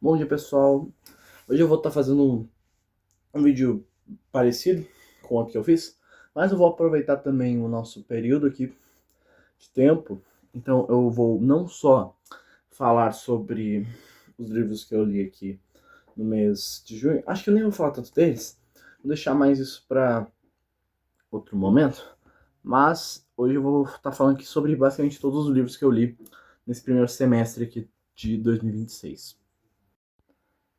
Bom dia, pessoal. Hoje eu vou estar fazendo um vídeo parecido com o que eu fiz, mas eu vou aproveitar também o nosso período aqui de tempo. Então eu vou não só falar sobre os livros que eu li aqui no mês de junho, acho que eu nem vou falar tanto deles, vou deixar mais isso para outro momento, mas hoje eu vou estar falando aqui sobre basicamente todos os livros que eu li nesse primeiro semestre aqui de 2026.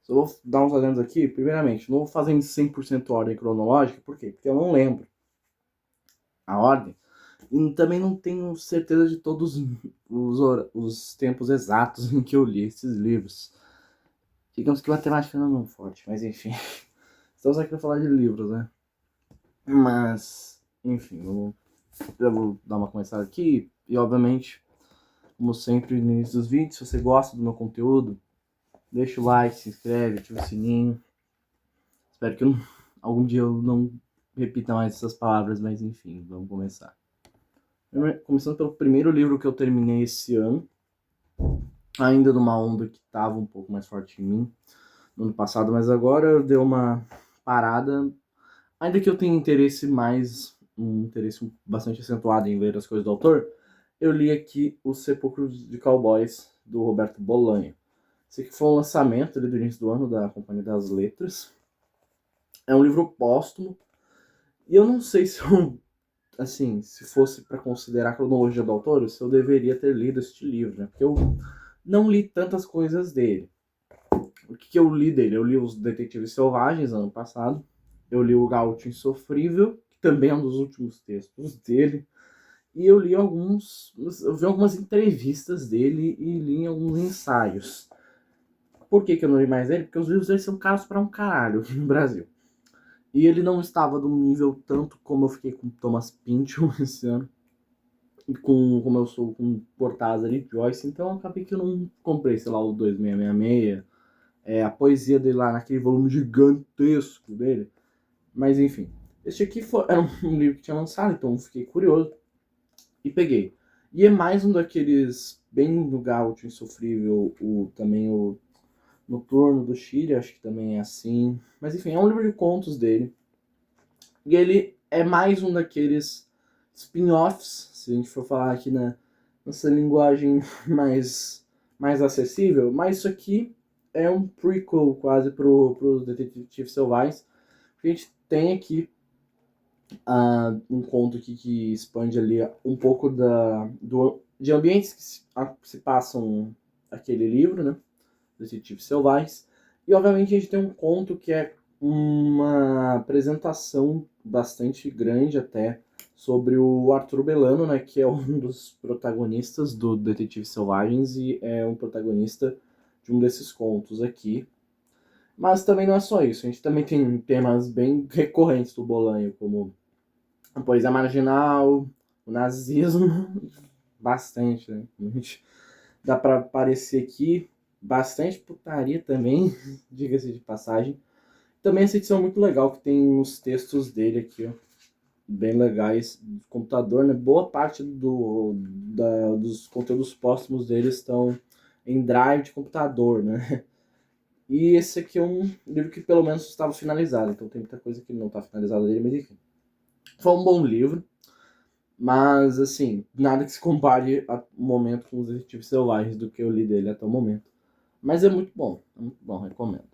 Eu vou dar uns adendos aqui. Primeiramente, não vou fazer em 100% ordem cronológica. Por quê? Porque eu não lembro a ordem. E também não tenho certeza de todos os tempos exatos em que eu li esses livros. Digamos que matemática não é muito forte, mas enfim. Estamos aqui para falar de livros, né? Mas, enfim, eu vou dar uma começada aqui. E, obviamente, como sempre no início dos vídeos, se você gosta do meu conteúdo, deixa o like, se inscreve, ativa o sininho. Espero que algum dia eu não repita mais essas palavras, mas enfim, vamos começar. Começando pelo primeiro livro que eu terminei esse ano, ainda numa onda que estava um pouco mais forte em mim no ano passado, mas agora eu dei uma parada, ainda que eu tenha um interesse bastante acentuado em ler as coisas do autor, eu li aqui Os Sepulcros de Cowboys, do Roberto Bolanho. Esse aqui foi um lançamento ali do início do ano da Companhia das Letras. É um livro póstumo, e eu não sei se eu, assim, se fosse para considerar a cronologia do autor, se eu deveria ter lido este livro, né? Porque eu não li tantas coisas dele. O que eu li dele? Eu li Os Detetives Selvagens ano passado, eu li O Gaúcho Insofrível, que também é um dos últimos textos dele, e eu li eu vi algumas entrevistas dele e li alguns ensaios. Por que eu não li mais dele? Porque os livros dele são caros para um caralho aqui no Brasil. E ele não estava de um nível tanto como eu fiquei com Thomas Pynchon esse ano. Como eu sou com Cortázar e Joyce, então acabei que eu não comprei, sei lá, o 2666, a poesia dele lá naquele volume gigantesco dele. Mas enfim, este aqui era um livro que tinha lançado, então eu fiquei curioso e peguei. E é mais um daqueles bem do Gaúcho Insofrível, também o Noturno do Chile, acho que também é assim. Mas enfim, é um livro de contos dele. E ele é mais um daqueles spin-offs, se a gente for falar aqui nessa linguagem mais acessível, mas isso aqui é um prequel quase pro Detetives Selvagens. A gente tem aqui um conto aqui que expande ali um pouco de ambientes que se passam aquele livro, né? Detetives Selvagens. E obviamente a gente tem um conto que é uma apresentação bastante grande até sobre o Arthur Belano, né, que é um dos protagonistas do Detetives Selvagens e é um protagonista de um desses contos aqui. Mas também não é só isso, a gente também tem temas bem recorrentes do Bolanho, como a poesia marginal, o nazismo, bastante, né? Dá pra aparecer aqui bastante putaria também, diga-se de passagem. Também essa edição é muito legal, que tem os textos dele aqui, ó, bem legais, do computador, né? Boa parte dos conteúdos póstumos dele estão em drive de computador, né? E esse aqui é um livro que pelo menos estava finalizado, então tem muita coisa que não está finalizada dele, mas enfim. Foi um bom livro, mas assim, nada que se compare ao momento com os Detetives Selvagens do que eu li dele até o momento. Mas é muito bom, recomendo.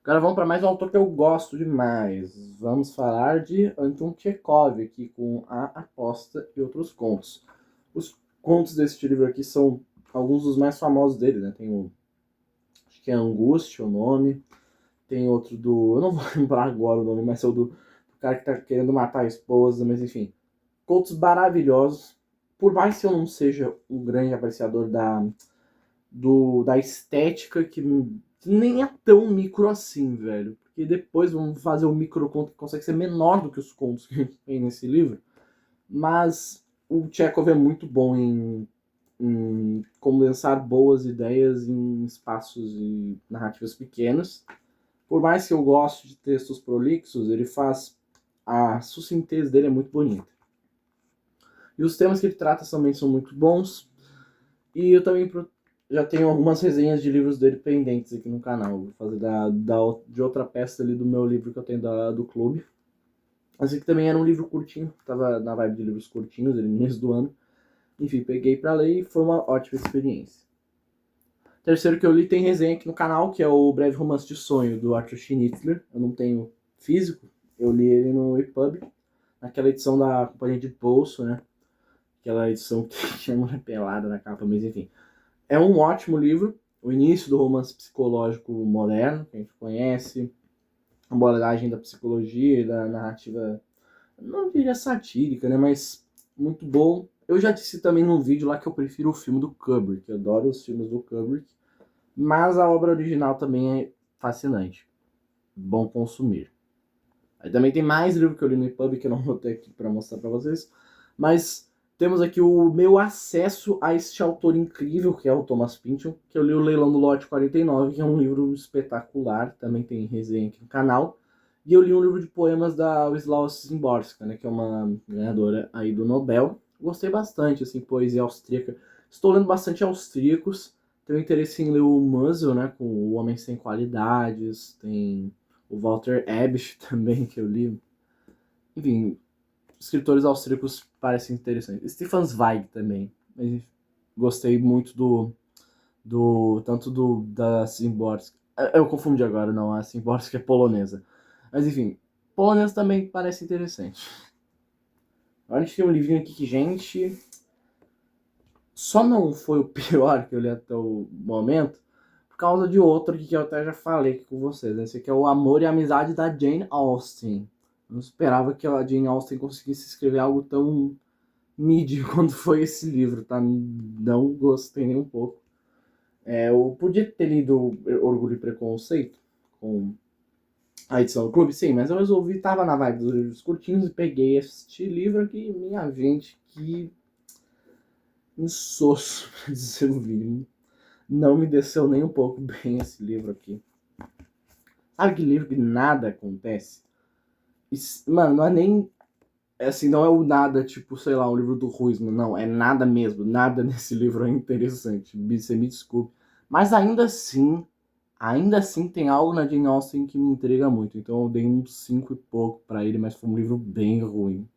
Agora vamos para mais um autor que eu gosto demais. Vamos falar de Anton Chekhov aqui com A Aposta e Outros Contos. Os contos desse livro aqui são alguns dos mais famosos dele, né? Tem um, acho que é Angústia o nome. Tem outro eu não vou lembrar agora o nome, mas é o do cara que tá querendo matar a esposa, mas enfim. Contos maravilhosos. Por mais que eu não seja um grande apreciador da estética, que nem é tão micro assim, velho. Porque depois vamos fazer o micro conto que consegue ser menor do que os contos que tem nesse livro. Mas o Chekhov é muito bom em condensar boas ideias em espaços e narrativas pequenos. Por mais que eu goste de textos prolixos, ele faz. A sucintez dele é muito bonita. E os temas que ele trata também são muito bons. E eu também já tenho algumas resenhas de livros dele pendentes aqui no canal. Vou fazer de outra peça ali do meu livro que eu tenho do clube. Esse aqui também era um livro curtinho, tava na vibe de livros curtinhos, ele no início do ano. Enfim, peguei pra ler e foi uma ótima experiência. Terceiro que eu li tem resenha aqui no canal, que é o Breve Romance de Sonho, do Arthur Schnitzler. Eu não tenho físico, eu li ele no EPUB, naquela edição da Companhia de Bolso, né? Aquela edição que tinha uma pelada na capa, mas enfim. É um ótimo livro, o início do romance psicológico moderno, que a gente conhece, a abordagem da psicologia e da narrativa, não diria satírica, né? Mas muito bom. Eu já disse também num vídeo lá que eu prefiro o filme do Kubrick, eu adoro os filmes do Kubrick, mas a obra original também é fascinante, bom consumir. Aí também tem mais livro que eu li no EPUB que eu não vou ter aqui para mostrar para vocês, mas temos aqui o meu acesso a este autor incrível, que é o Thomas Pynchon, que eu li o Leilão do Lote 49, que é um livro espetacular, também tem resenha aqui no canal. E eu li um livro de poemas da Wisława Szymborska, né, que é uma ganhadora aí do Nobel. Gostei bastante, assim, poesia austríaca. Estou lendo bastante austríacos, tenho interesse em ler o Musil, né, com O Homem Sem Qualidades, tem o Walter Ebsch também, que eu li. Enfim, escritores austríacos parecem interessantes. Stefan Zweig também. Mas gostei muito tanto da Szymborska. Eu confundi agora, não, a Szymborska é polonesa. Mas enfim, polonesa também parece interessante. Agora a gente tem um livrinho aqui que, gente, só não foi o pior que eu li até o momento, por causa de outro aqui que eu até já falei aqui com vocês. Esse aqui é O Amor e a Amizade da Jane Austen. Não esperava que a Jane Austen conseguisse escrever algo tão mid quando foi esse livro, tá? Não gostei nem um pouco. Eu podia ter lido Orgulho e Preconceito com a edição do clube, sim, mas eu resolvi, tava na vibe dos livros curtinhos e peguei este livro aqui, minha gente, que insosso, pra dizer o mínimo. Não me desceu nem um pouco bem esse livro aqui. Sabe que livro que nada acontece? Mano, não é nem. Assim, não é o nada, tipo, sei lá, um livro do Huysman. Não, é nada mesmo. Nada nesse livro é interessante. Você me desculpe. Mas ainda assim tem algo na Jane Austen que me intriga muito. Então eu dei uns 5 e pouco pra ele, mas foi um livro bem ruim.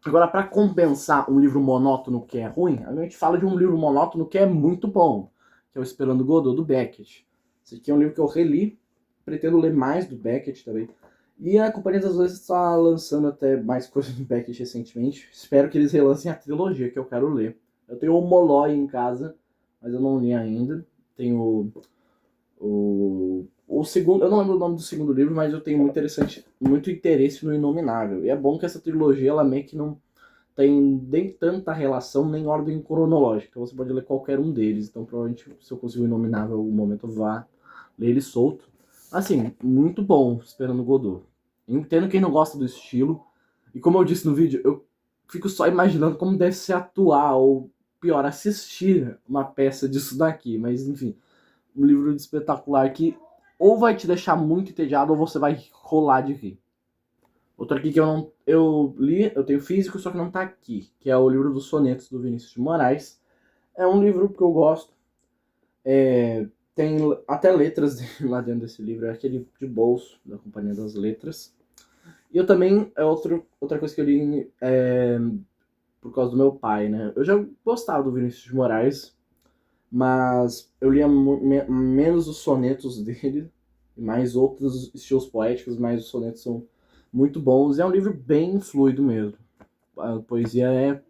Agora, pra compensar um livro monótono que é ruim, a gente fala de um livro monótono que é muito bom, que é o Esperando Godot, do Beckett. Esse aqui é um livro que eu reli, pretendo ler mais do Beckett também. E a Companhia das Letras está lançando até mais coisas do Beckett recentemente. Espero que eles relancem a trilogia que eu quero ler. Eu tenho o Molloy em casa, mas eu não li ainda. Tenho o segundo, eu não lembro o nome do segundo livro, mas eu tenho muito interesse no Inominável. E é bom que essa trilogia, ela meio que não tem nem tanta relação, nem ordem cronológica. Então você pode ler qualquer um deles. Então provavelmente, se eu conseguir o Inominável em algum momento, eu vá ler ele solto. Assim, muito bom Esperando Godot. Entendo quem não gosta do estilo. E como eu disse no vídeo, eu fico só imaginando como deve ser atuar, ou pior, assistir uma peça disso daqui. Mas enfim, um livro espetacular que ou vai te deixar muito entediado ou você vai rolar de rir. Outro aqui que eu li, eu tenho físico, só que não tá aqui, que é o livro dos sonetos do Vinícius de Moraes. É um livro que eu gosto. Tem até letras lá dentro desse livro, é aquele de bolso da Companhia das Letras. E eu também, outra coisa que eu li por causa do meu pai, né? Eu já gostava do Vinícius de Moraes, mas eu lia menos os sonetos dele, e mais outros estilos poéticos, mas os sonetos são muito bons. E é um livro bem fluido mesmo. A poesia é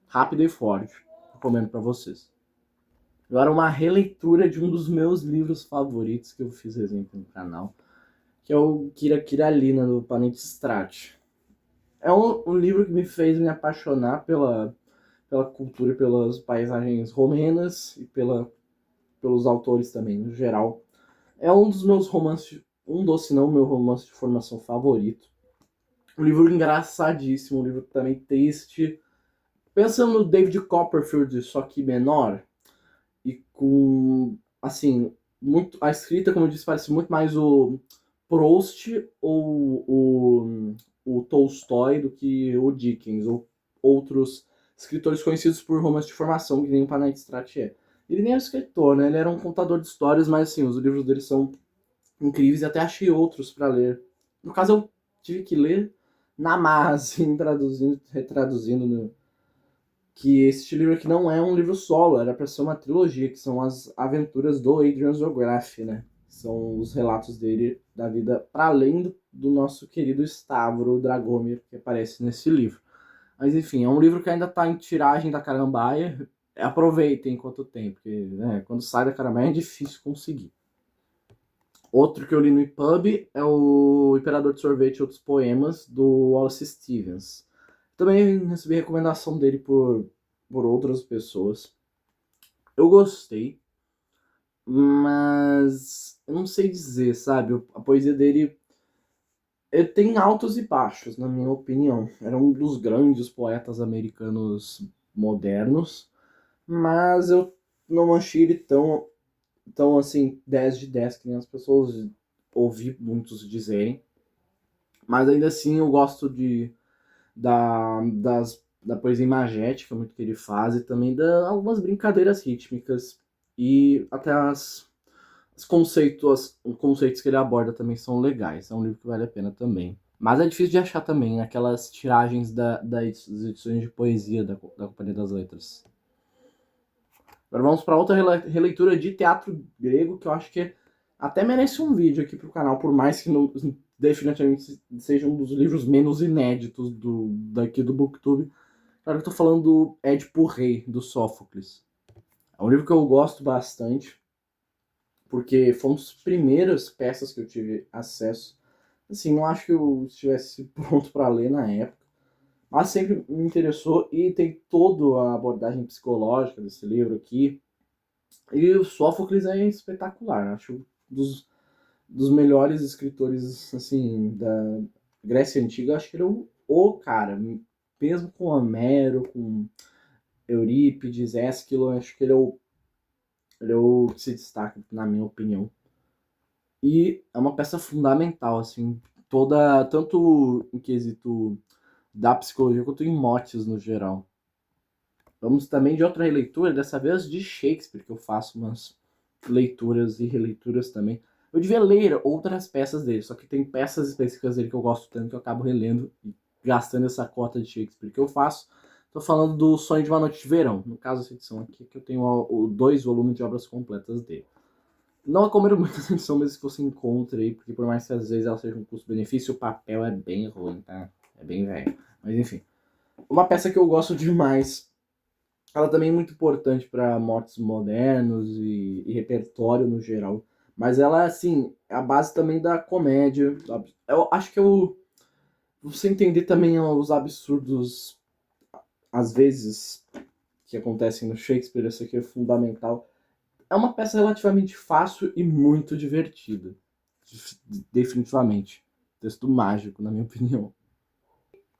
rápida e forte. Recomendo para vocês. Agora uma releitura de um dos meus livros favoritos que eu fiz exemplo no canal, que é o Kira Kiralina, do Panit Strat. É um livro que me fez me apaixonar pela cultura e pelas paisagens romenas e pelos autores também, no geral. É um dos meus romances, se não meu romance de formação favorito. Um livro engraçadíssimo, um livro também triste. Pensando no David Copperfield, só que menor, e com, assim, a escrita, como eu disse, parece muito mais o Proust ou o Tolstói do que o Dickens, ou outros escritores conhecidos por romance de formação, que nem o Panay Strat é. Ele nem era escritor, né? Ele era um contador de histórias, mas assim, os livros dele são incríveis e até achei outros para ler. No caso, eu tive que ler na marra, assim, traduzindo, retraduzindo, que este livro aqui não é um livro solo, era para ser uma trilogia, que são as aventuras do Adrian Zograff, né? São os relatos dele da vida para além do nosso querido Stavro Dragomir, que aparece nesse livro. Mas enfim, é um livro que ainda está em tiragem da Carambaia. Aproveitem enquanto tem, porque né, quando sai da Carambaia é difícil conseguir. Outro que eu li no EPUB é o Imperador de Sorvete e Outros Poemas, do Wallace Stevens. Também recebi recomendação dele por outras pessoas. Eu gostei, mas eu não sei dizer, sabe? A poesia dele tem altos e baixos, na minha opinião. Era um dos grandes poetas americanos modernos, mas eu não achei ele tão assim, 10 de 10, que nem as pessoas ouvi muitos dizerem. Mas ainda assim eu gosto da poesia imagética, muito que ele faz, e também algumas brincadeiras rítmicas. E até os conceitos que ele aborda também são legais. É um livro que vale a pena também. Mas é difícil de achar também, aquelas tiragens das edições de poesia da Companhia das Letras. Agora vamos para outra releitura de teatro grego, que eu acho que até merece um vídeo aqui pro canal, por mais que não, definitivamente seja um dos livros menos inéditos daqui do Booktube. Claro que eu tô falando do Édipo Rei, do Sófocles. É um livro que eu gosto bastante, porque foi uma das primeiras peças que eu tive acesso. Assim, não acho que eu estivesse pronto para ler na época, mas sempre me interessou e tem toda a abordagem psicológica desse livro aqui. E o Sófocles é espetacular, acho dos melhores escritores assim da Grécia Antiga. Acho que ele é o cara, mesmo com Homero, com Eurípides, Ésquilo, acho que ele é o que se destaca, na minha opinião. E é uma peça fundamental, assim, toda, tanto em quesito da psicologia quanto em motes no geral. Vamos também de outra releitura, dessa vez de Shakespeare, que eu faço umas leituras e releituras também. Eu devia ler outras peças dele, só que tem peças específicas dele que eu gosto tanto que eu acabo relendo e gastando essa cota de Shakespeare que eu faço. Estou falando do Sonho de uma Noite de Verão, no caso essa edição aqui, que eu tenho 2 volumes de obras completas dele. Não recomendo muito essa edição, mas que você encontre aí, porque por mais que às vezes ela seja um custo-benefício, o papel é bem ruim, tá? É bem velho. Mas enfim. Uma peça que eu gosto demais, ela também é muito importante para motes modernos e repertório no geral. Mas ela, assim, é a base também da comédia. Eu acho que você entender também os absurdos, às vezes, que acontecem no Shakespeare, isso aqui é fundamental. É uma peça relativamente fácil e muito divertida. Definitivamente. Texto mágico, na minha opinião.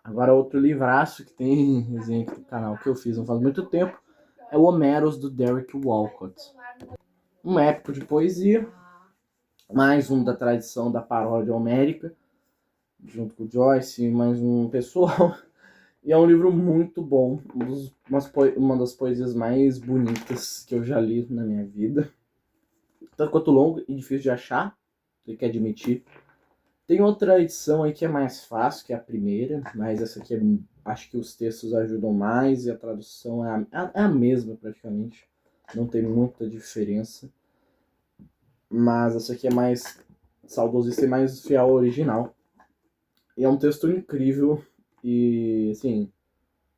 Agora, outro livraço que tem resenha aqui no canal que eu fiz não faz muito tempo é o Homeros, do Derek Walcott. Um épico de poesia, mais um da tradição da paródia homérica, junto com o Joyce e mais um pessoal. E é um livro muito bom, uma das poesias mais bonitas que eu já li na minha vida. Tanto quanto longo e difícil de achar, tem que admitir. Tem outra edição aí que é mais fácil, que é a primeira, mas essa aqui acho que os textos ajudam mais e a tradução é a mesma praticamente. Não tem muita diferença. Mas essa aqui é mais saudosista e mais fiel ao original. E é um texto incrível e, assim,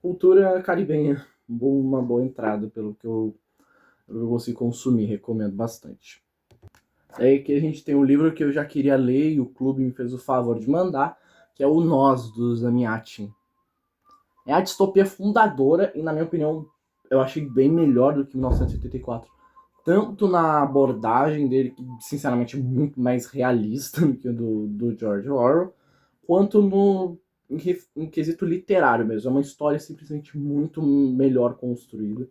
cultura caribenha. Uma boa entrada pelo que eu consigo consumir, recomendo bastante. É aí que a gente tem um livro que eu já queria ler e o clube me fez o favor de mandar, que é o Nós, do Zamiatin. É a distopia fundadora e, na minha opinião, eu achei bem melhor do que 1984. Tanto na abordagem dele, que sinceramente é muito mais realista do que o do George Orwell, quanto em quesito literário mesmo. É uma história simplesmente muito melhor construída,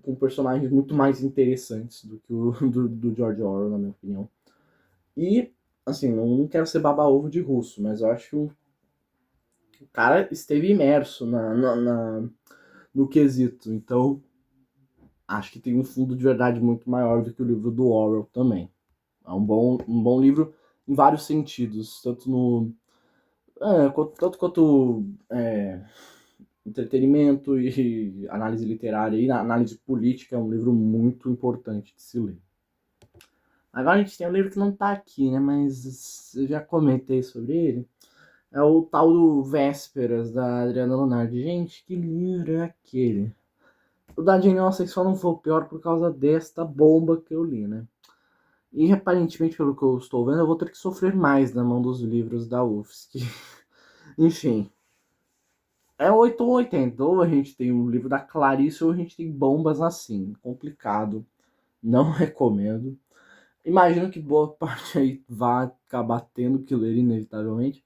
com personagens muito mais interessantes do que o do George Orwell, na minha opinião. E, assim, não quero ser baba-ovo de russo, mas eu acho que o cara esteve imerso no quesito. Então, acho que tem um fundo de verdade muito maior do que o livro do Orwell também. É um bom livro em vários sentidos, tanto no tanto quanto entretenimento e análise literária e análise política. É um livro muito importante de se ler. Agora a gente tem um livro que não tá aqui, né? Mas eu já comentei sobre ele. É o tal do Vésperas, da Adriana Lunardi. Gente, que livro é aquele? O da Jane Austen só não foi o pior por causa desta bomba que eu li, né? E aparentemente, pelo que eu estou vendo, eu vou ter que sofrer mais na mão dos livros da UFSC. Enfim, é 8 ou 80. Ou a gente tem um livro da Clarice ou a gente tem bombas assim. Complicado. Não recomendo. Imagino que boa parte aí vai acabar tendo que ler inevitavelmente.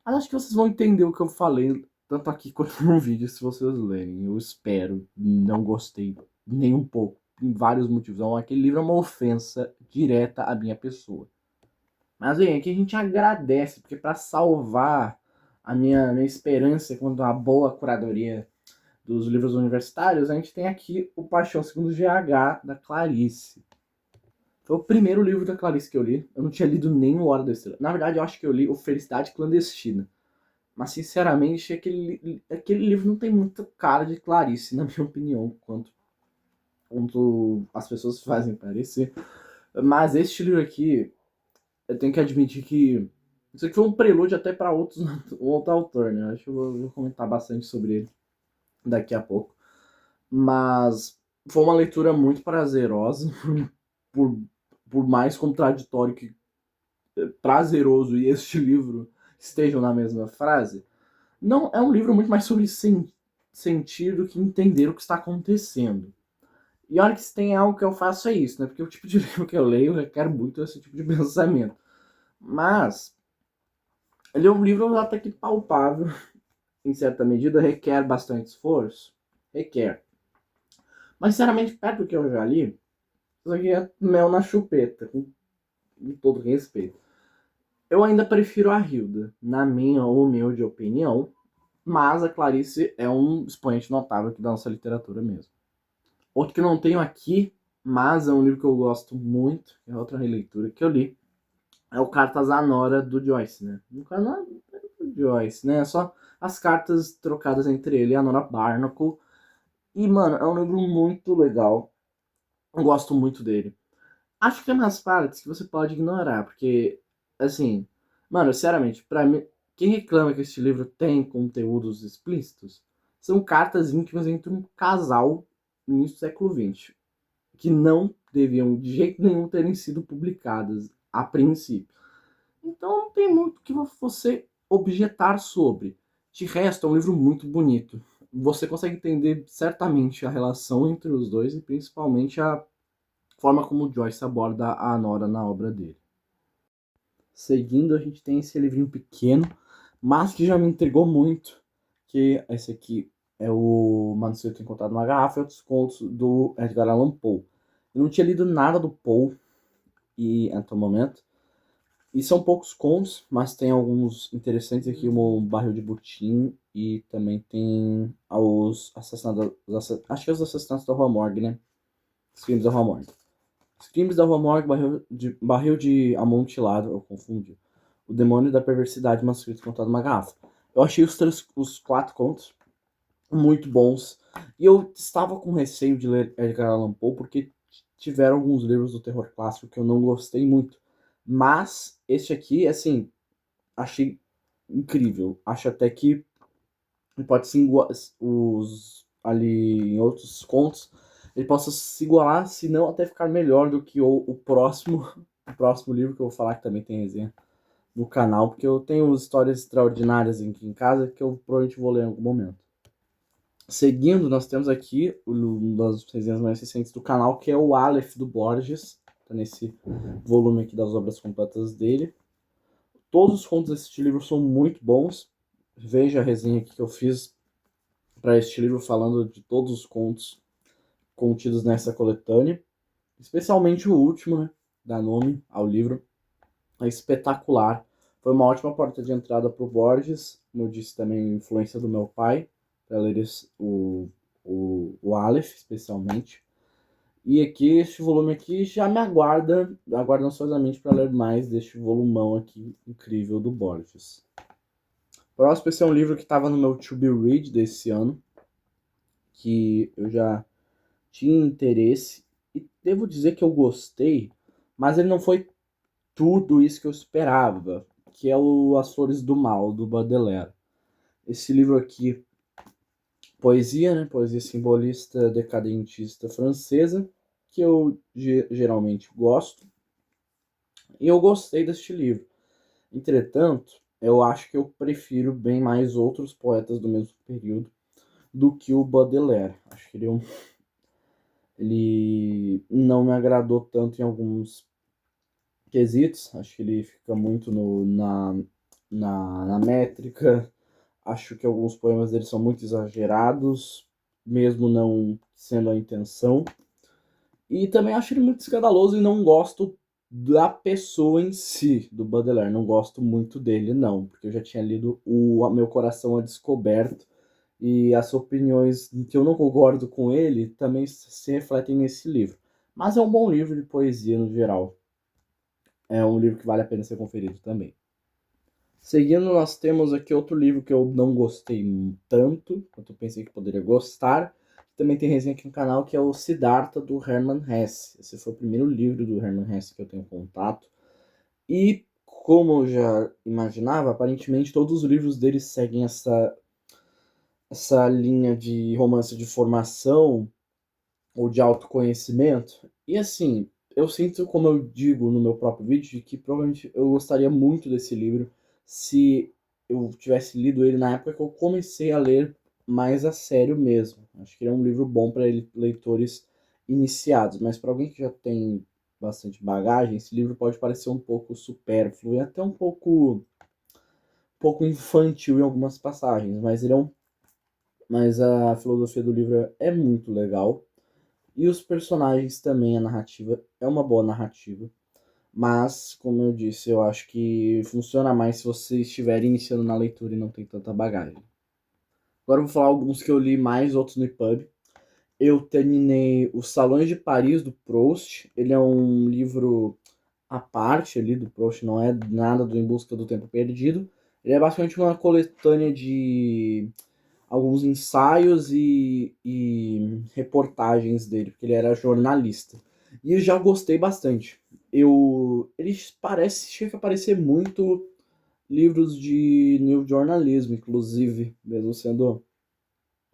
Mas acho que vocês vão entender o que eu falei, tanto aqui quanto no vídeo, se vocês lerem. Eu espero. Não gostei nem um pouco. Em vários motivos. Então, aquele livro é uma ofensa direta à minha pessoa. Mas bem, aqui a gente agradece, porque para salvar a minha esperança quanto à boa curadoria dos livros universitários, a gente tem aqui o Paixão Segundo GH, da Clarice. Foi o primeiro livro da Clarice que eu li. Eu não tinha lido nem o Hora da Estrela. Na verdade, eu acho que eu li o Felicidade Clandestina. Mas, sinceramente, aquele livro não tem muita cara de Clarice, na minha opinião, quanto as pessoas fazem parecer. Mas este livro aqui, eu tenho que admitir que isso aqui foi um prelúdio até para outro autor, né? Acho que eu vou comentar bastante sobre ele daqui a pouco. Mas foi uma leitura muito prazerosa, por, por mais contraditório que prazeroso e este livro estejam na mesma frase. Não, é um livro muito mais sobre sentir do que entender o que está acontecendo. E olha que se tem algo que eu faço é isso, né? Porque o tipo de livro que eu leio requer muito esse tipo de pensamento. Mas ele é um livro até que palpável, em certa medida, requer bastante esforço. Requer. Mas, sinceramente, perto do que eu já li, isso aqui é mel na chupeta, com todo respeito. Eu ainda prefiro a Hilda, na minha humilde opinião, mas a Clarice é um expoente notável aqui da nossa literatura mesmo. Outro que não tenho aqui, mas é um livro que eu gosto muito, é outra releitura que eu li, é o Cartas à Nora, do Joyce, né? Não é do Joyce, né? É só as cartas trocadas entre ele e a Nora Barnacle. E, mano, é um livro muito legal. Eu gosto muito dele. Acho que tem umas partes que você pode ignorar, porque, assim, mano, sinceramente, pra mim, quem reclama que este livro tem conteúdos explícitos são cartas íntimas entre um casal no início do século XX, que não deviam de jeito nenhum terem sido publicadas a princípio. Então não tem muito o que você objetar sobre. De resto, é um livro muito bonito. Você consegue entender certamente a relação entre os dois e principalmente a forma como Joyce aborda a Nora na obra dele. Seguindo, a gente tem esse livrinho pequeno, mas que já me intrigou muito, que esse aqui é o Manuscrito Encontrado numa Garrafa e Outros Contos, do Edgar Allan Poe. Eu não tinha lido nada do Poe até o momento, e são poucos contos, mas tem alguns interessantes aqui, como o Barril de Butim, e também tem os assassinatos, acho que é os assassinatos da Rua Morgue, né? Os crimes da Rua Morgue. Os crimes da Rua Morgue, barril de amontilado, eu confundi. O demônio da perversidade, manuscrito contado numa garrafa. Eu achei os 4 contos muito bons. E eu estava com receio de ler Edgar Allan Poe, porque tiveram alguns livros do terror clássico que eu não gostei muito. Mas este aqui, assim, achei incrível. Acho até que pode se os ali em outros contos ele possa se igualar, se não até ficar melhor do que o próximo o próximo livro que eu vou falar, que também tem resenha no canal, porque eu tenho histórias extraordinárias aqui em casa que eu provavelmente vou ler em algum momento. Seguindo, nós temos aqui uma das resenhas mais recentes do canal, que é o Aleph do Borges, tá nesse volume aqui das obras completas dele. Todos os contos desse livro são muito bons. Veja a resenha aqui que eu fiz para este livro, falando de todos os contos contidos nessa coletânea, especialmente o último, né, dá nome ao livro. É espetacular. Foi uma ótima porta de entrada para o Borges, como eu disse também, influência do meu pai, para ler o Aleph, especialmente. E aqui, este volume aqui já me aguarda ansiosamente para ler mais deste volumão aqui incrível do Borges. Próximo, esse é um livro que estava no meu to be read desse ano, que eu já tinha interesse, e devo dizer que eu gostei, mas ele não foi tudo isso que eu esperava, que é o As Flores do Mal, do Baudelaire. Esse livro aqui, poesia, né? Poesia simbolista decadentista francesa, que eu geralmente gosto, e eu gostei deste livro. Entretanto, eu acho que eu prefiro bem mais outros poetas do mesmo período do que o Baudelaire. Acho que ele não me agradou tanto em alguns quesitos. Acho que ele fica muito na métrica. Acho que alguns poemas dele são muito exagerados, mesmo não sendo a intenção. E também acho ele muito escandaloso e não gosto da pessoa em si, do Baudelaire. Não gosto muito dele, não, porque eu já tinha lido o Meu Coração a Descoberto e as opiniões que eu não concordo com ele também se refletem nesse livro. Mas é um bom livro de poesia no geral. É um livro que vale a pena ser conferido também. Seguindo, nós temos aqui outro livro que eu não gostei tanto, quanto eu pensei que poderia gostar. Também tem resenha aqui no canal, que é o Siddhartha, do Hermann Hesse. Esse foi o primeiro livro do Hermann Hesse que eu tenho contato. E, como eu já imaginava, aparentemente todos os livros dele seguem essa linha de romance de formação ou de autoconhecimento. E assim, eu sinto, como eu digo no meu próprio vídeo, que provavelmente eu gostaria muito desse livro se eu tivesse lido ele na época que eu comecei a ler mais a sério mesmo. Acho que ele é um livro bom para leitores iniciados, mas para alguém que já tem bastante bagagem, esse livro pode parecer um pouco supérfluo e até um pouco infantil em algumas passagens, mas a filosofia do livro é muito legal. E os personagens também, a narrativa é uma boa narrativa. Mas, como eu disse, eu acho que funciona mais se você estiver iniciando na leitura e não tem tanta bagagem. Agora eu vou falar alguns que eu li mais, outros no EPUB. Eu terminei Os Salões de Paris, do Proust. Ele é um livro à parte ali do Proust, não é nada do Em Busca do Tempo Perdido. Ele é basicamente uma coletânea de alguns ensaios e reportagens dele, porque ele era jornalista. E eu já gostei bastante. Ele chega a parecer muito livros de new jornalismo, inclusive, mesmo sendo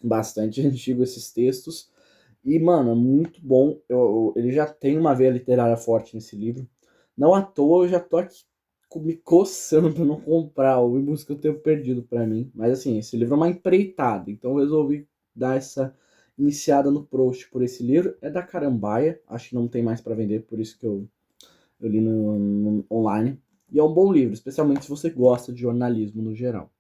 bastante antigo esses textos. E, mano, é muito bom. Ele já tem uma veia literária forte nesse livro. Não à toa eu já tô aqui me coçando pra não comprar o Em Busca do Tempo Perdido pra mim. Mas assim, esse livro é uma empreitada. Então eu resolvi dar essa iniciada no Proust por esse livro. É da Carambaia. Acho que não tem mais pra vender, por isso que eu li no online. E é um bom livro, especialmente se você gosta de jornalismo no geral.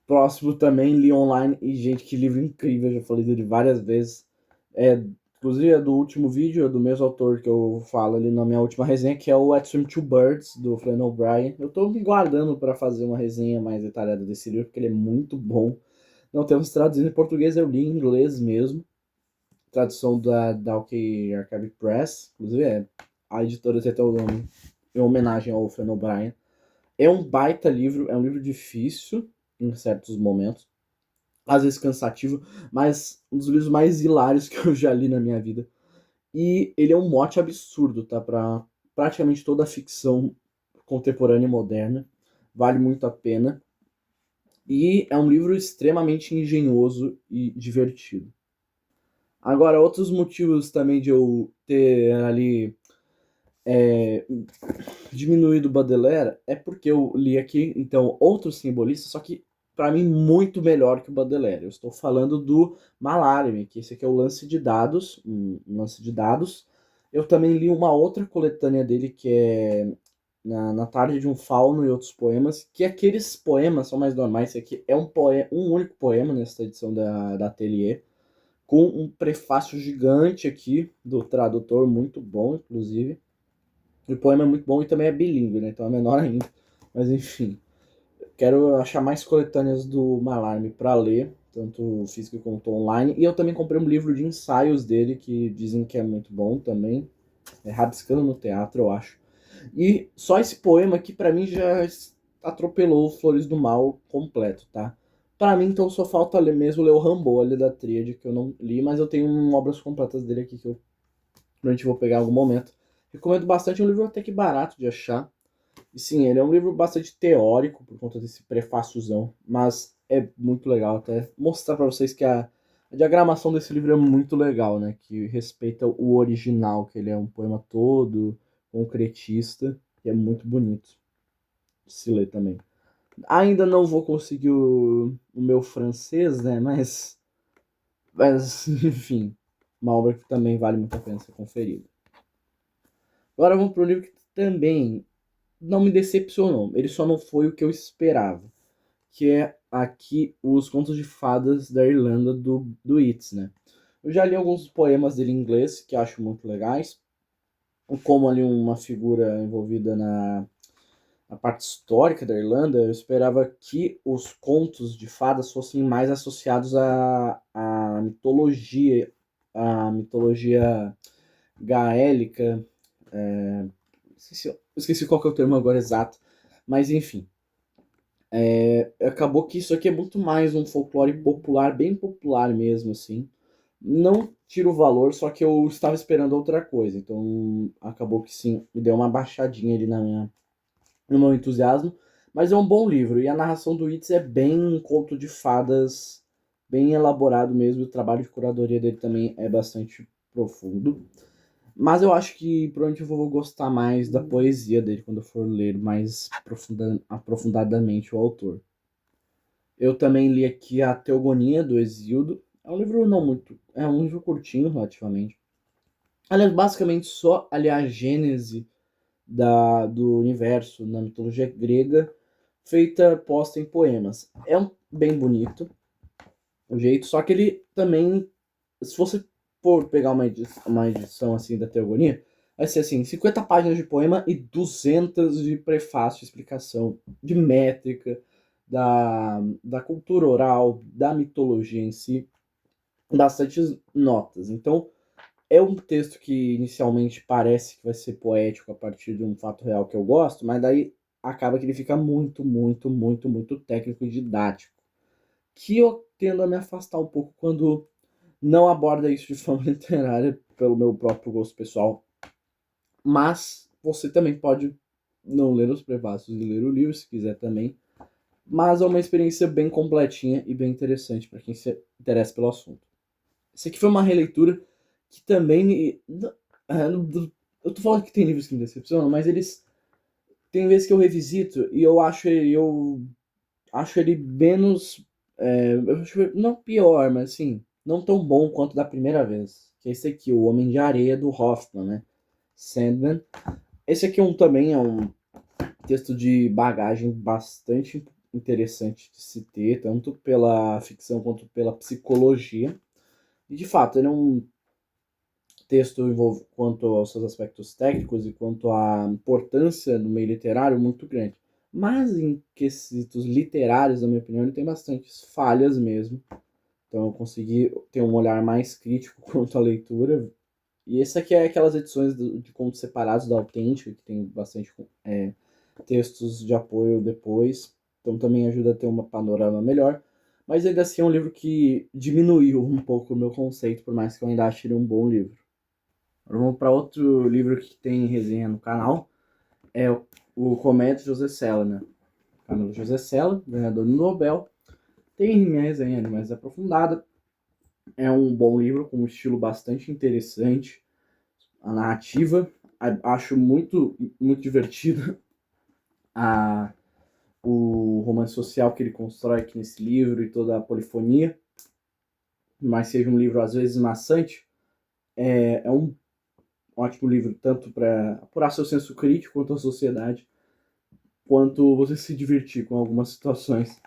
Próximo também li online. E, gente, que livro incrível. Eu já falei dele várias vezes. Inclusive é do último vídeo, é do mesmo autor que eu falo ali na minha última resenha, que é o At Swim Two Birds, do Flann O'Brien. Eu tô me guardando para fazer uma resenha mais detalhada desse livro, porque ele é muito bom. Não temos traduzido em português, eu li em inglês mesmo. Tradução da OK Archive Press. Inclusive, a editora tem até o nome em homenagem ao Flann O'Brien. É um baita livro, é um livro difícil em certos momentos, às vezes cansativo, mas um dos livros mais hilários que eu já li na minha vida. E ele é um mote absurdo, tá? Para praticamente toda a ficção contemporânea e moderna. Vale muito a pena. E é um livro extremamente engenhoso e divertido. Agora, outros motivos também de eu ter ali diminuído o Baudelaire é porque eu li aqui, então, outros simbolistas, só que para mim muito melhor que o Baudelaire. Eu estou falando do Mallarmé, que esse aqui é o Lance de Dados, um lance de dados. Eu também li uma outra coletânea dele que é na Tarde de um Fauno e Outros Poemas, que aqueles poemas são mais normais. Esse aqui é um único poema nessa edição da Atelier, com um prefácio gigante aqui do tradutor, muito bom, inclusive. O poema é muito bom e também é bilíngue, né? Então é menor ainda. Mas enfim, quero achar mais coletâneas do Mallarmé para ler. tanto físico quanto online. E eu também comprei um livro de ensaios dele, que dizem que é muito bom também. É Rabiscando no Teatro, eu acho. E só esse poema aqui, pra mim, já atropelou Flores do Mal completo, tá? Pra mim, então, só falta ler mesmo ler o Rambo ali da Tríade, que eu não li, mas eu tenho obras completas dele aqui que eu provavelmente vou pegar em algum momento. Recomendo bastante, é um livro até que barato de achar. E sim, ele é um livro bastante teórico, por conta desse prefáciozão, mas é muito legal até mostrar pra vocês que a diagramação desse livro é muito legal, né? Que respeita o original, que ele é um poema todo concretista, e é muito bonito de se ler também. Ainda não vou conseguir o meu francês, né? Mas, enfim, uma obra que também vale muito a pena ser conferida. Agora vamos para um livro que também não me decepcionou. Ele só não foi o que eu esperava. Que é aqui Os Contos de Fadas da Irlanda, do Yeats, né? Eu já li alguns poemas dele em inglês, que acho muito legais. Como ali uma figura envolvida na parte histórica da Irlanda, eu esperava que os contos de fadas fossem mais associados à mitologia gaélica. Esqueci qual que é o termo agora exato, mas enfim. Acabou que isso aqui é muito mais um folclore popular, bem popular mesmo, assim. Não tiro o valor, só que eu estava esperando outra coisa. Então acabou que sim, me deu uma baixadinha ali no meu entusiasmo. Mas é um bom livro. E a narração do Yeats é bem um conto de fadas, bem elaborado mesmo. O trabalho de curadoria dele também é bastante profundo. Mas eu acho que provavelmente eu vou gostar mais da poesia dele quando eu for ler mais aprofundadamente o autor. Eu também li aqui A Teogonia, do Hesíodo. É um livro não muito. É um livro curtinho, relativamente. Aliás, basicamente só ali a gênese do universo na mitologia grega, feita posta em poemas. É bem bonito o jeito, só que ele também, se você for pegar uma edição assim da Teogonia, vai ser assim, 50 páginas de poema e 200 de prefácio, explicação de métrica, da cultura oral, da mitologia em si, bastante notas. Então, é um texto que inicialmente parece que vai ser poético a partir de um fato real que eu gosto, mas daí acaba que ele fica muito, muito, muito, muito técnico e didático. Que eu tendo a me afastar um pouco quando não aborda isso de forma literária, pelo meu próprio gosto pessoal. Mas você também pode não ler os prefácios e ler o livro, se quiser também. Mas é uma experiência bem completinha e bem interessante para quem se interessa pelo assunto. Esse aqui foi uma releitura que também me. Eu tô falando que tem livros que me decepcionam, mas eles. Tem vezes que eu revisito e eu acho ele menos. Eu acho não pior, mas assim, não tão bom quanto da primeira vez. Que é esse aqui, O Homem de Areia, do Hoffman, né? Sandman. Esse aqui também é um texto de bagagem bastante interessante de se ter, tanto pela ficção quanto pela psicologia. E de fato, ele é um texto quanto aos seus aspectos técnicos e quanto à importância no meio literário muito grande. Mas em quesitos literários, na minha opinião, ele tem bastantes falhas mesmo. Então eu consegui ter um olhar mais crítico quanto à leitura. E esse aqui é aquelas edições de contos separados da Autêntica, que tem bastante textos de apoio depois. Então também ajuda a ter uma panorama melhor. Mas ainda assim é um livro que diminuiu um pouco o meu conceito, por mais que eu ainda ache ele um bom livro. Agora vamos para outro livro que tem resenha no canal. É o Comédia de José Sela, né? Camilo José Sela, ganhador do Nobel. Tem minha resenha ali mais aprofundada. É um bom livro com um estilo bastante interessante. A narrativa, acho muito, muito divertido o romance social que ele constrói aqui nesse livro e toda a polifonia. Mas seja um livro às vezes maçante, é um ótimo livro tanto para apurar seu senso crítico quanto a sociedade, quanto você se divertir com algumas situações.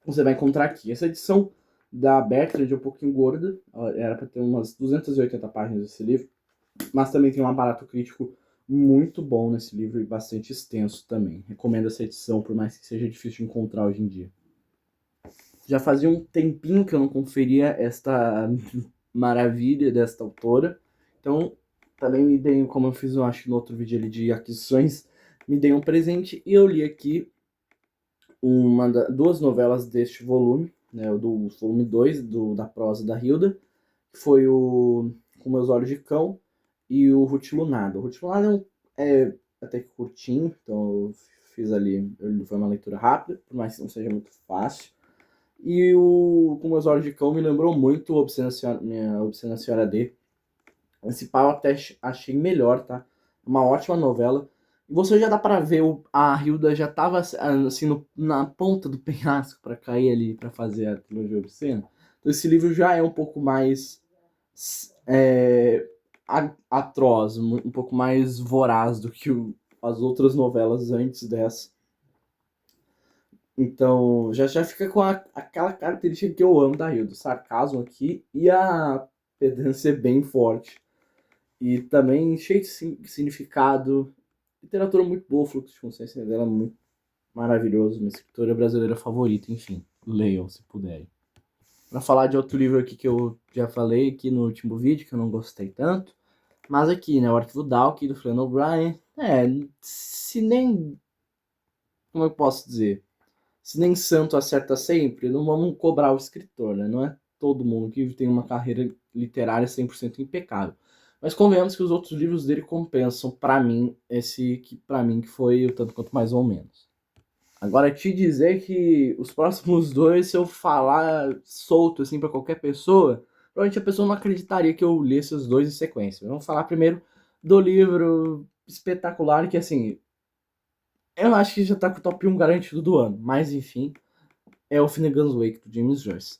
Você vai encontrar aqui. Essa edição da Bertrand é um pouquinho gorda, era para ter umas 280 páginas esse livro, mas também tem um aparato crítico muito bom nesse livro e bastante extenso também. Recomendo essa edição, por mais que seja difícil de encontrar hoje em dia. Já fazia um tempinho que eu não conferia esta maravilha desta autora. Então, também me dei, como eu fiz, eu acho, no outro vídeo ali de aquisições, me dei um presente e eu li aqui duas novelas deste volume, né, o do volume 2 da prosa da Hilda, que foi o Com Meus Olhos de Cão e o Ruth Lunardo. O Ruth Lunardo é até que curtinho, então eu fiz ali, foi uma leitura rápida, por mais que não seja muito fácil. E o Com Meus Olhos de Cão me lembrou muito minha Obscena Senhora D. Esse pau até achei melhor, tá? Uma ótima novela. E você já dá pra ver, a Hilda já tava assim na ponta do penhasco pra cair ali, pra fazer a trilogia Obscena. Então esse livro já é um pouco mais atroz, um pouco mais voraz do que as outras novelas antes dessa. Então, já fica com aquela característica que eu amo da Hilda, o sarcasmo aqui e a pedância bem forte. E também cheio de significado. Literatura muito boa, o fluxo de consciência dela é muito maravilhoso. Minha escritora brasileira favorita, enfim. Leiam, se puderem. Pra falar de outro livro aqui que eu já falei aqui no último vídeo, que eu não gostei tanto. Mas aqui, né, o Arquivo Dalk, do Flann O'Brien. Se nem... Como eu posso dizer? Se nem santo acerta sempre, não vamos cobrar o escritor, né? Não é todo mundo que tem uma carreira literária 100% impecável. Mas convenhamos que os outros livros dele compensam, para mim, que foi o tanto quanto mais ou menos. Agora, te dizer que os próximos dois, se eu falar solto assim para qualquer pessoa, provavelmente a pessoa não acreditaria que eu lesse os dois em sequência. Vamos falar primeiro do livro espetacular, que assim, eu acho que já tá com o top 1 garantido do ano, mas enfim, é o Finnegan's Wake, do James Joyce.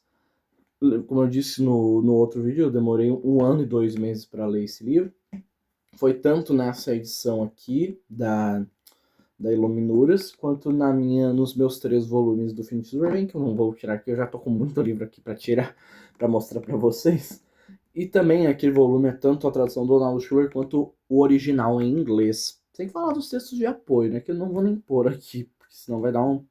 Como eu disse no outro vídeo, eu demorei 1 ano e 2 meses para ler esse livro. Foi tanto nessa edição aqui da Iluminuras, quanto nos meus 3 volumes do Phoenix Raven, que eu não vou tirar aqui, eu já tô com muito livro aqui para tirar, para mostrar para vocês. E também aquele volume é tanto a tradução do Donald Schuller quanto o original em inglês. Sem falar dos textos de apoio, né, que eu não vou nem pôr aqui, porque senão vai dar um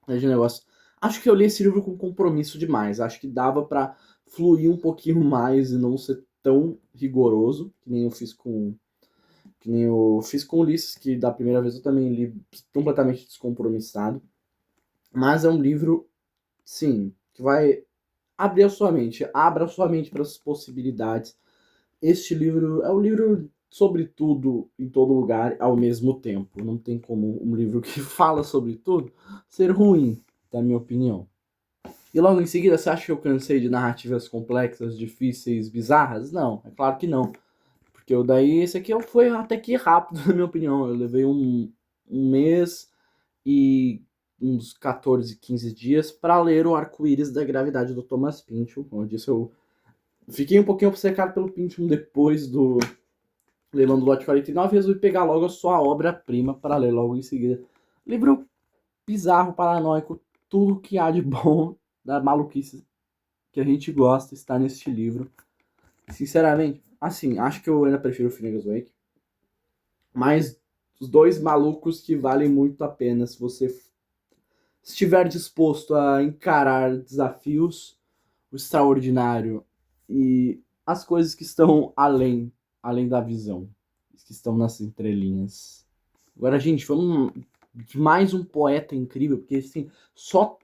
de negócio. Acho que eu li esse livro com compromisso demais. Acho que dava para fluir um pouquinho mais e não ser tão rigoroso, que nem eu fiz com Ulisses, que da primeira vez eu também li completamente descompromissado. Mas é um livro, sim, que vai abrir a sua mente, abra a sua mente para as possibilidades. Este livro é um livro sobre tudo, em todo lugar, ao mesmo tempo. Não tem como um livro que fala sobre tudo ser ruim, na minha opinião. E logo em seguida, você acha que eu cansei de narrativas complexas, difíceis, bizarras? Não, é claro que não. Porque esse aqui foi até que rápido, na minha opinião. Eu levei um mês e uns 14, 15 dias para ler o Arco-Íris da Gravidade do Thomas Pynchon. Como eu disse, eu fiquei um pouquinho obcecado pelo Pynchon depois do Leilão do Lote 49 e resolvi pegar logo a sua obra-prima para ler logo em seguida. Livro bizarro, paranoico, tudo que há de bom da maluquice que a gente gosta está neste livro. Sinceramente, assim, acho que eu ainda prefiro o Finnegan's Wake. Mas os dois malucos que valem muito a pena se você estiver disposto a encarar desafios, o extraordinário e as coisas que estão além da visão, que estão nas entrelinhas. Agora, gente, vamos de mais um poeta incrível, porque assim, só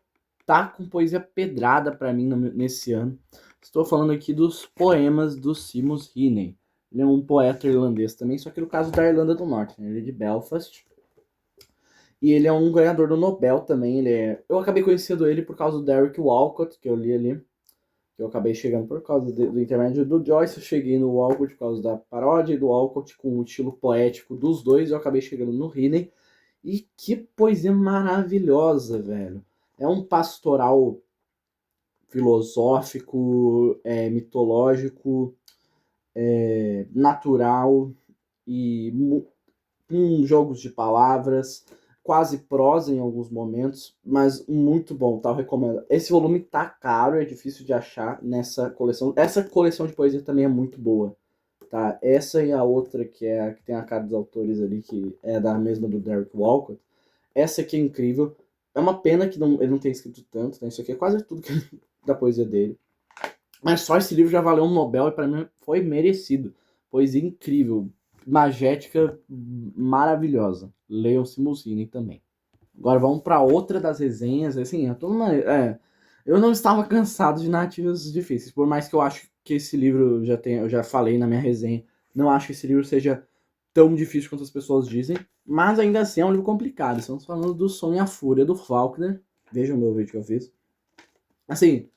tá com poesia pedrada para mim nesse ano. Estou falando aqui dos poemas do Seamus Heaney. Ele é um poeta irlandês também, só que no caso da Irlanda do Norte, né? Ele é de Belfast. E ele é um ganhador do Nobel também. Eu acabei conhecendo ele por causa do Derek Walcott, que eu li ali. Que eu acabei chegando por causa do intermédio do Joyce. Eu cheguei no Walcott por causa da paródia e do Walcott com o estilo poético dos dois. Eu acabei chegando no Heaney. E que poesia maravilhosa, velho. É um pastoral filosófico, mitológico, natural e com jogos de palavras, quase prosa em alguns momentos, mas muito bom, tá? Eu recomendo. Esse volume tá caro, é difícil de achar nessa coleção. Essa coleção de poesia também é muito boa, tá? Essa e a outra, que é a que tem a cara dos autores ali, que é da mesma do Derek Walcott. Essa aqui é incrível. É uma pena que ele não tenha escrito tanto, né? Isso aqui é quase tudo da poesia dele. Mas só esse livro já valeu um Nobel e pra mim foi merecido. Poesia incrível, magética, maravilhosa. Leiam Simulcine também. Agora vamos para outra das resenhas. Assim, eu não estava cansado de narrativas difíceis. Por mais que eu acho que esse livro eu já falei na minha resenha, não acho que esse livro seja tão difícil quanto as pessoas dizem. Mas ainda assim é um livro complicado. Estamos falando do Som e a Fúria do Faulkner. Vejam o meu vídeo que eu fiz. Assim,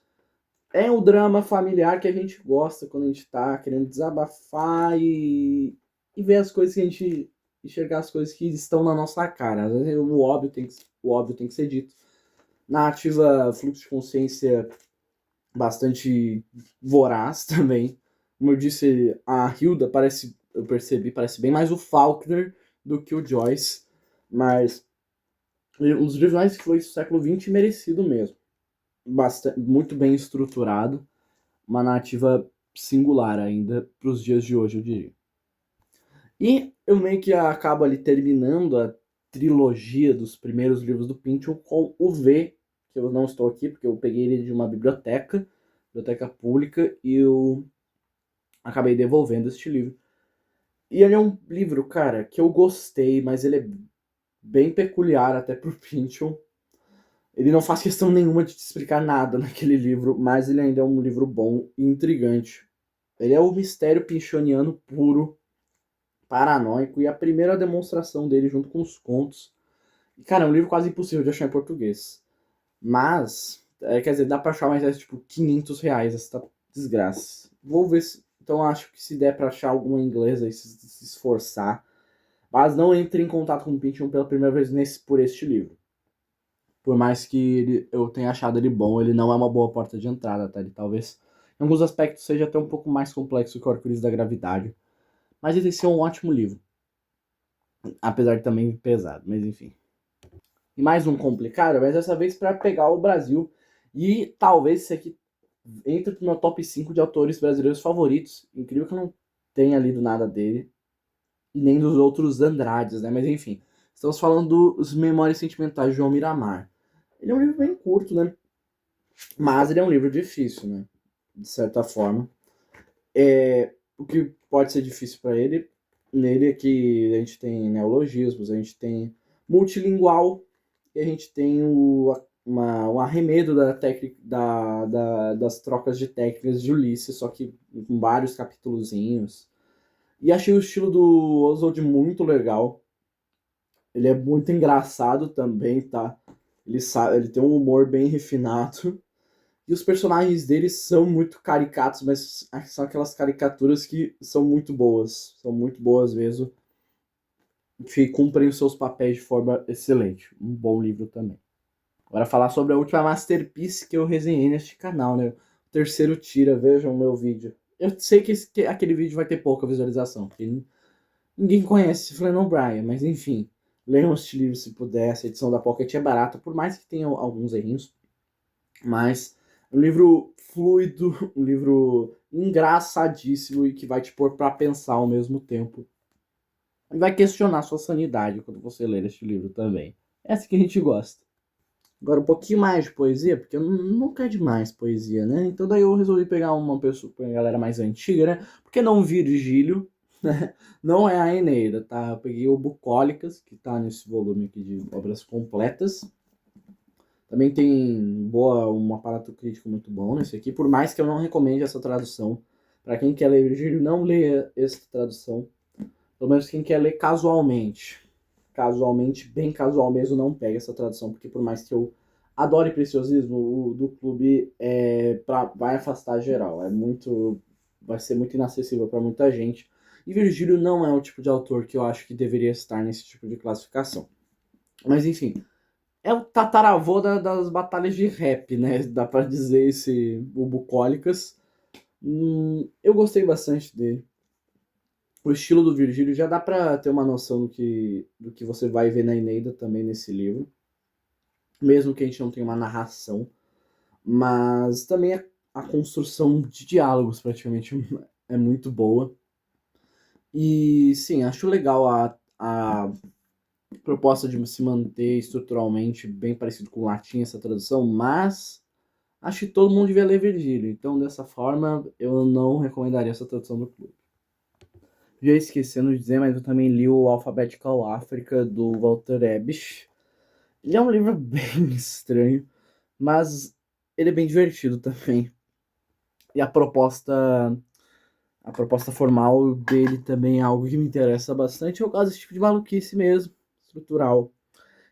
é um drama familiar que a gente gosta quando a gente tá querendo desabafar e ver as coisas que a gente. Enxergar as coisas que estão na nossa cara. Às vezes o óbvio tem que ser dito. Narrativa, fluxo de consciência bastante voraz também. Como eu disse, a Hilda eu percebi, parece bem mais o Faulkner do que o Joyce. Mas um dos livros mais influentes do século XX merecido mesmo. Muito bem estruturado. Uma narrativa singular ainda para os dias de hoje, eu diria. E eu meio que acabo ali terminando a trilogia dos primeiros livros do Pynchon com o V, que eu não estou aqui porque eu peguei ele de uma biblioteca pública, e eu acabei devolvendo este livro. E ele é um livro, cara, que eu gostei, mas ele é bem peculiar até pro Pynchon. Ele não faz questão nenhuma de te explicar nada naquele livro, mas ele ainda é um livro bom e intrigante. Ele é o mistério pinchoniano puro, paranoico, e a primeira demonstração dele junto com os contos. E, cara, é um livro quase impossível de achar em português. Mas, quer dizer, dá pra achar, mas é tipo R$ 500 essa desgraça. Vou ver se. Então acho que se der pra achar alguma em inglês aí, se esforçar. Mas não entre em contato com o Pynchon pela primeira vez por este livro. Por mais que eu tenha achado ele bom, ele não é uma boa porta de entrada, tá? Ele talvez, em alguns aspectos, seja até um pouco mais complexo que o Arco-Íris da Gravidade. Mas ele é um ótimo livro. Apesar de também pesado, mas enfim. E mais um complicado, mas dessa vez para pegar o Brasil. E talvez esse aqui entre pro meu top 5 de autores brasileiros favoritos. Incrível que eu não tenha lido nada dele. E nem dos outros Andrades, né? Mas enfim. Estamos falando dos Memórias Sentimentais de João Miramar. Ele é um livro bem curto, né? Mas ele é um livro difícil, né? De certa forma. O que pode ser difícil para ele, nele é que a gente tem neologismos, a gente tem multilingual, e a gente tem um arremedo das trocas de técnicas de Ulisses, só que com vários capítulozinhos. E achei o estilo do Oswald muito legal. Ele é muito engraçado também, tá? Ele tem um humor bem refinado. E os personagens deles são muito caricatos, mas são aquelas caricaturas que são muito boas. São muito boas mesmo. Que cumprem os seus papéis de forma excelente. Um bom livro também. Agora falar sobre a última masterpiece que eu resenhei neste canal, né? O terceiro tira, vejam o meu vídeo. Eu sei que aquele vídeo vai ter pouca visualização, porque ninguém conhece Flann O'Brien, mas enfim. Leiam este livro se puder, essa edição da Pocket é barata, por mais que tenha alguns errinhos. Mas um livro fluido, um livro engraçadíssimo e que vai te pôr para pensar ao mesmo tempo. E vai questionar sua sanidade quando você ler este livro também. É assim que a gente gosta. Agora um pouquinho mais de poesia, porque nunca é demais poesia, né? Então daí eu resolvi pegar uma pessoa, uma galera mais antiga, né? Porque não Virgílio, né? Não é a Eneida, tá? Eu peguei o Bucólicas, que tá nesse volume aqui de obras completas. Também tem um aparato crítico muito bom nesse aqui, por mais que eu não recomende essa tradução. Para quem quer ler Virgílio, não leia essa tradução. Pelo menos quem quer ler casualmente. Casualmente, bem casual mesmo, não pega essa tradução, porque por mais que eu adore preciosismo, o do clube vai afastar geral. Vai ser muito inacessível para muita gente. E Virgílio não é o tipo de autor que eu acho que deveria estar nesse tipo de classificação. Mas enfim, é o tataravô das batalhas de rap, né? Dá pra dizer o Bucólicas. Eu gostei bastante dele. O estilo do Virgílio já dá pra ter uma noção do que você vai ver na Eneida também nesse livro. Mesmo que a gente não tenha uma narração. Mas também a construção de diálogos praticamente é muito boa. E sim, acho legal proposta de se manter estruturalmente bem parecido com o latim, essa tradução, mas acho que todo mundo devia ler Virgílio. Então, dessa forma, eu não recomendaria essa tradução do clube. Já esquecendo de dizer, mas eu também li o Alphabetical Africa, do Walter Ebich. Ele é um livro bem estranho, mas ele é bem divertido também. E a proposta formal dele também é algo que me interessa bastante. Eu gosto desse tipo de maluquice mesmo, estrutural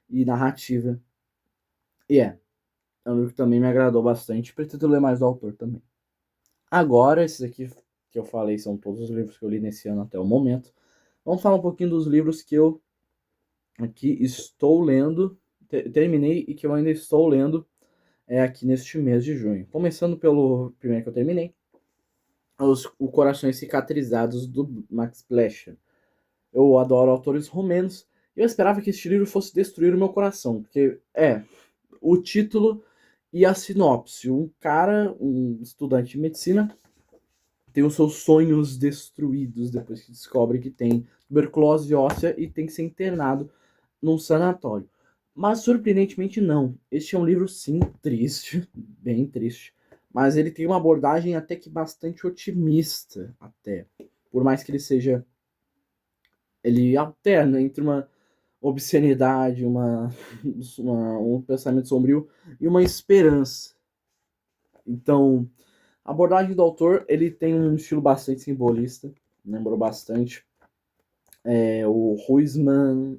e narrativa. E é um livro que também me agradou bastante. Pretendo ler mais do autor também. Agora, esses aqui que eu falei são todos os livros que eu li nesse ano até o momento. Vamos falar um pouquinho dos livros que eu aqui estou lendo, terminei e que eu ainda estou lendo aqui neste mês de junho. Começando pelo primeiro que eu terminei, o Corações Cicatrizados, do Max Blecher. Eu adoro autores romenos e eu esperava que este livro fosse destruir o meu coração, porque o título e a sinopse. Um cara, um estudante de medicina, tem os seus sonhos destruídos depois que descobre que tem tuberculose óssea e tem que ser internado num sanatório. Mas surpreendentemente não. Este é um livro sim triste, bem triste, mas ele tem uma abordagem até que bastante otimista, até. Por mais que ele alterna entre uma obscenidade, um pensamento sombrio e uma esperança. Então, a abordagem do autor, ele tem um estilo bastante simbolista, lembrou bastante o Huysman,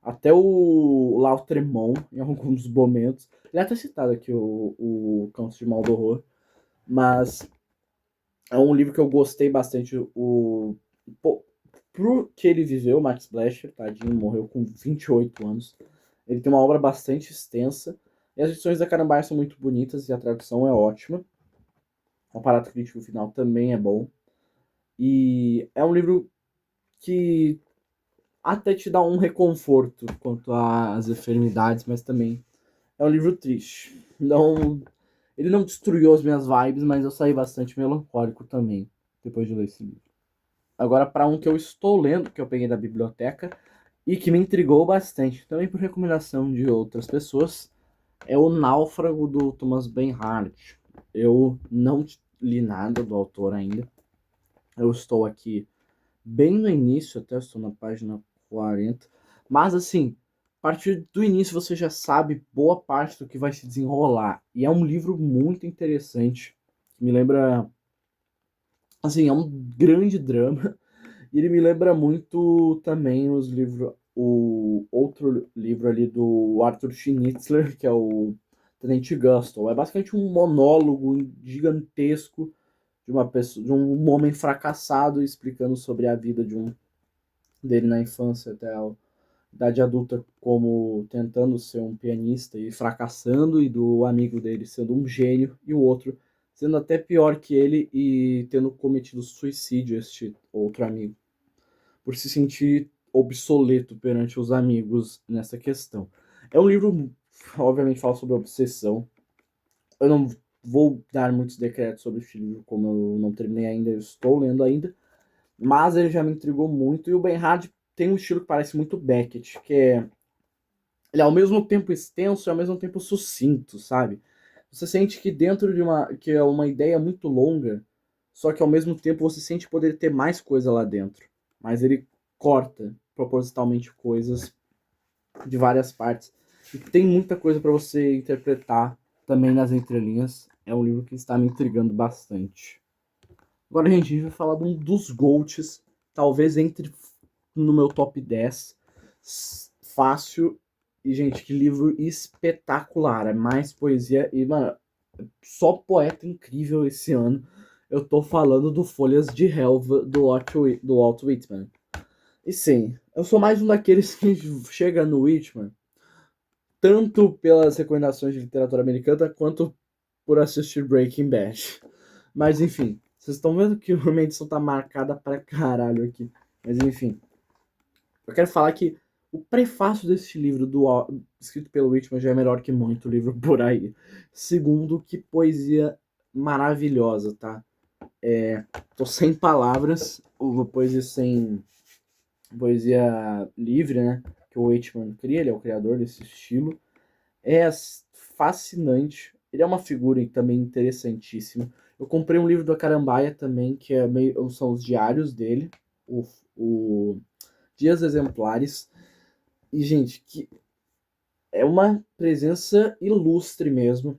até o Lautremont, em alguns momentos. Ele é até citado aqui, o Conto de Mal do Horror, mas é um livro que eu gostei bastante. Pro que ele viveu, Max Blecher, tadinho, morreu com 28 anos. Ele tem uma obra bastante extensa, e as edições da Carambaia são muito bonitas, e a tradução é ótima. O aparato crítico final também é bom. E é um livro que até te dá um reconforto quanto às enfermidades, mas também é um livro triste. Não, ele não destruiu as minhas vibes, mas eu saí bastante melancólico também depois de ler esse livro. Agora, para um que eu estou lendo, que eu peguei da biblioteca e que me intrigou bastante, também por recomendação de outras pessoas, é O Náufrago, do Thomas Bernhard. Eu não li nada do autor ainda. Eu estou aqui bem no início, até estou na página 40. Mas assim, a partir do início você já sabe boa parte do que vai se desenrolar. E é um livro muito interessante. Me lembra. Assim, é um grande drama. E ele me lembra muito também os livros. O outro livro ali do Arthur Schnitzler, que é o Tenente Gustle. É basicamente um monólogo gigantesco de uma pessoa, de um homem fracassado explicando sobre a vida dele na infância até a idade adulta, como tentando ser um pianista e fracassando, e do amigo dele sendo um gênio e o outro sendo até pior que ele e tendo cometido suicídio, este outro amigo, por se sentir obsoleto perante os amigos nessa questão. É um livro, obviamente, fala sobre obsessão. Eu não vou dar muitos decretos sobre este livro, como eu não terminei ainda, eu estou lendo ainda, mas ele já me intrigou muito. E o Bernhard tem um estilo que parece muito Beckett, que ele é ao mesmo tempo extenso e ao mesmo tempo sucinto, sabe? Você sente que dentro de que é uma ideia muito longa, só que ao mesmo tempo você sente poder ter mais coisa lá dentro. Mas ele corta propositalmente coisas de várias partes. E tem muita coisa para você interpretar também nas entrelinhas. É um livro que está me intrigando bastante. Agora, gente, a gente vai falar de um dos GOATs, talvez entre no meu top 10. Fácil. E, gente, que livro espetacular. É mais poesia. E, mano, só poeta incrível esse ano. Eu tô falando do Folhas de Helva, do Walt Whitman. E sim, eu sou mais um daqueles que chega no Whitman, tanto pelas recomendações de literatura americana, quanto por assistir Breaking Bad. Mas, enfim, vocês estão vendo que a edição tá marcada pra caralho aqui. Mas, enfim, eu quero falar que o prefácio desse livro, escrito pelo Whitman, já é melhor que muito livro por aí. Segundo, que poesia maravilhosa, tá? Tô sem palavras, uma poesia livre, né? que o Weitzman cria, ele é o criador desse estilo, é fascinante. Ele é uma figura também interessantíssima. Eu comprei um livro do Acarambaia também, que são os diários dele, o Dias Exemplares. E, gente, que é uma presença ilustre mesmo.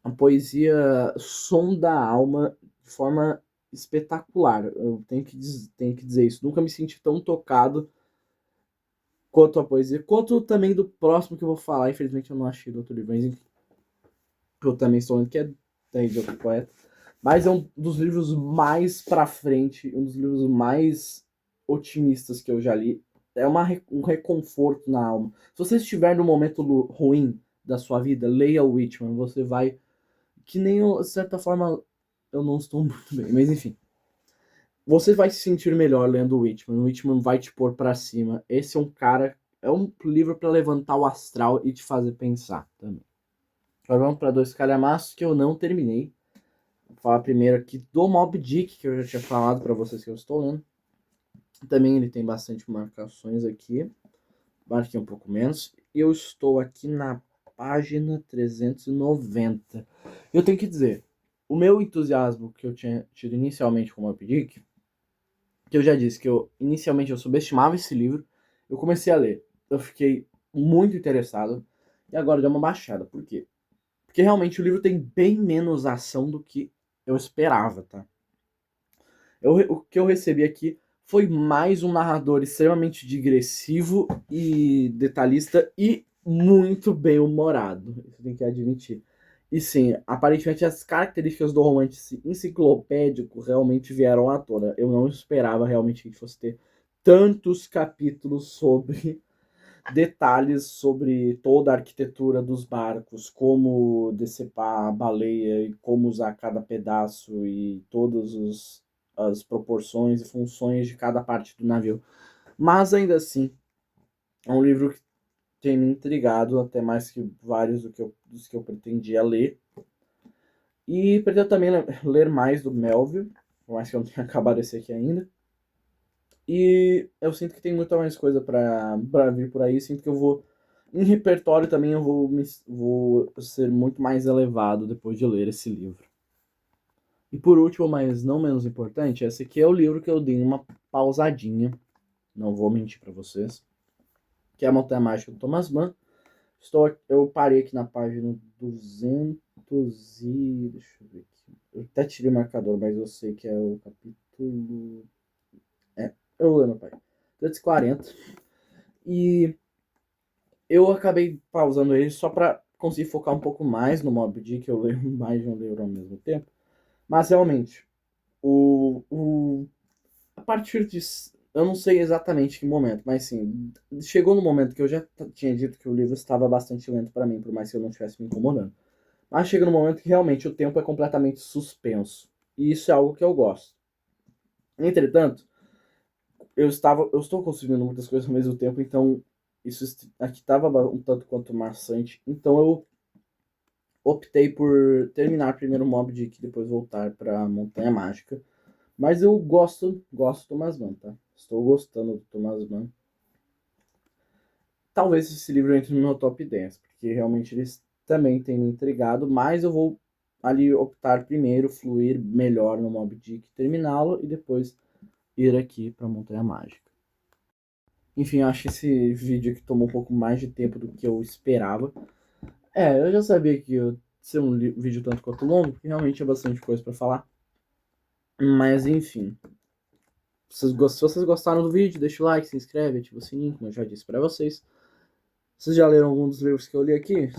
A poesia sonda a alma de forma espetacular. Eu tenho que dizer isso. Nunca me senti tão tocado quanto a poesia, quanto também do próximo que eu vou falar. Infelizmente eu não achei do outro livro, mas enfim, eu também estou lendo, que é de outro poeta. Mas é um dos livros mais pra frente, um dos livros mais otimistas que eu já li. É um reconforto na alma. Se você estiver num momento ruim da sua vida, leia o Whitman. Você vai... Que nem eu, de certa forma, eu não estou muito bem, mas enfim. Você vai se sentir melhor lendo o Whitman. O Whitman vai te pôr pra cima. Esse é um cara... É um livro pra levantar o astral e te fazer pensar também. Agora vamos pra Dois Calhamaços, que eu não terminei. Vou falar primeiro aqui do Moby Dick, que eu já tinha falado pra vocês que eu estou lendo. Também ele tem bastante marcações aqui. Marquei um pouco menos. Eu estou aqui na página 390. Eu tenho que dizer, o meu entusiasmo que eu tinha tido inicialmente com o Moby Dick, que eu já disse que inicialmente eu subestimava esse livro, eu comecei a ler. Eu fiquei muito interessado e agora deu uma baixada. Por quê? Porque realmente o livro tem bem menos ação do que eu esperava, tá? O que eu recebi aqui foi mais um narrador extremamente digressivo e detalhista e muito bem humorado. Isso tem que admitir. E sim, aparentemente as características do romance enciclopédico realmente vieram à tona. Eu não esperava realmente que fosse ter tantos capítulos sobre detalhes sobre toda a arquitetura dos barcos, como decepar a baleia e como usar cada pedaço e todas as proporções e funções de cada parte do navio. Mas ainda assim, é um livro que tem me intrigado até mais que vários dos que eu pretendia ler. E pretendo também ler mais do Melville, por mais que eu não tenha acabado esse aqui ainda. E eu sinto que tem muita mais coisa pra vir por aí. Sinto que eu vou. Em repertório também eu vou ser muito mais elevado depois de ler esse livro. E por último, mas não menos importante, esse aqui é o livro que eu dei uma pausadinha. Não vou mentir pra vocês. Que é a Montanha Mágica do Thomas Mann. Eu parei aqui na página 200 e... Deixa eu ver aqui. Eu até tirei o marcador, mas eu sei que é o capítulo... Eu lembro, pai. 240. E eu acabei pausando ele só pra conseguir focar um pouco mais no Moby Dick. Eu leio mais de um livro ao mesmo tempo. Mas realmente, a partir de... Eu não sei exatamente que momento, mas sim, chegou no momento que eu já tinha dito que o livro estava bastante lento pra mim, por mais que eu não estivesse me incomodando. Mas chega no momento que realmente o tempo é completamente suspenso. E isso é algo que eu gosto. Entretanto, eu estou consumindo muitas coisas ao mesmo tempo, então isso aqui estava um tanto quanto maçante. Então eu optei por terminar primeiro o Moby Dick e depois voltar para Montanha Mágica. Mas eu gosto do Thomas Mann, tá? Estou gostando do Thomas Mann. Talvez esse livro entre no meu top 10, porque realmente eles também têm me intrigado, mas eu vou ali optar primeiro, fluir melhor no Moby Dick, terminá-lo e depois ir aqui para Montanha Mágica. Enfim, eu acho que esse vídeo aqui tomou um pouco mais de tempo do que eu esperava. Eu já sabia que ia ser um vídeo tanto quanto longo, porque realmente é bastante coisa para falar. Mas enfim, se vocês gostaram do vídeo, deixa o like, se inscreve, ativa o sininho, como eu já disse para vocês. Vocês já leram algum dos livros que eu li aqui?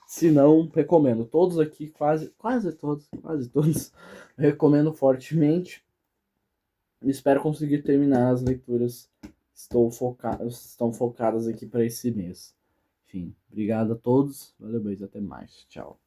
Se não, recomendo. Todos aqui, quase todos, recomendo fortemente. Espero conseguir terminar as leituras estão focadas aqui para esse mês. Enfim, obrigado a todos. Valeu, beijo, até mais. Tchau.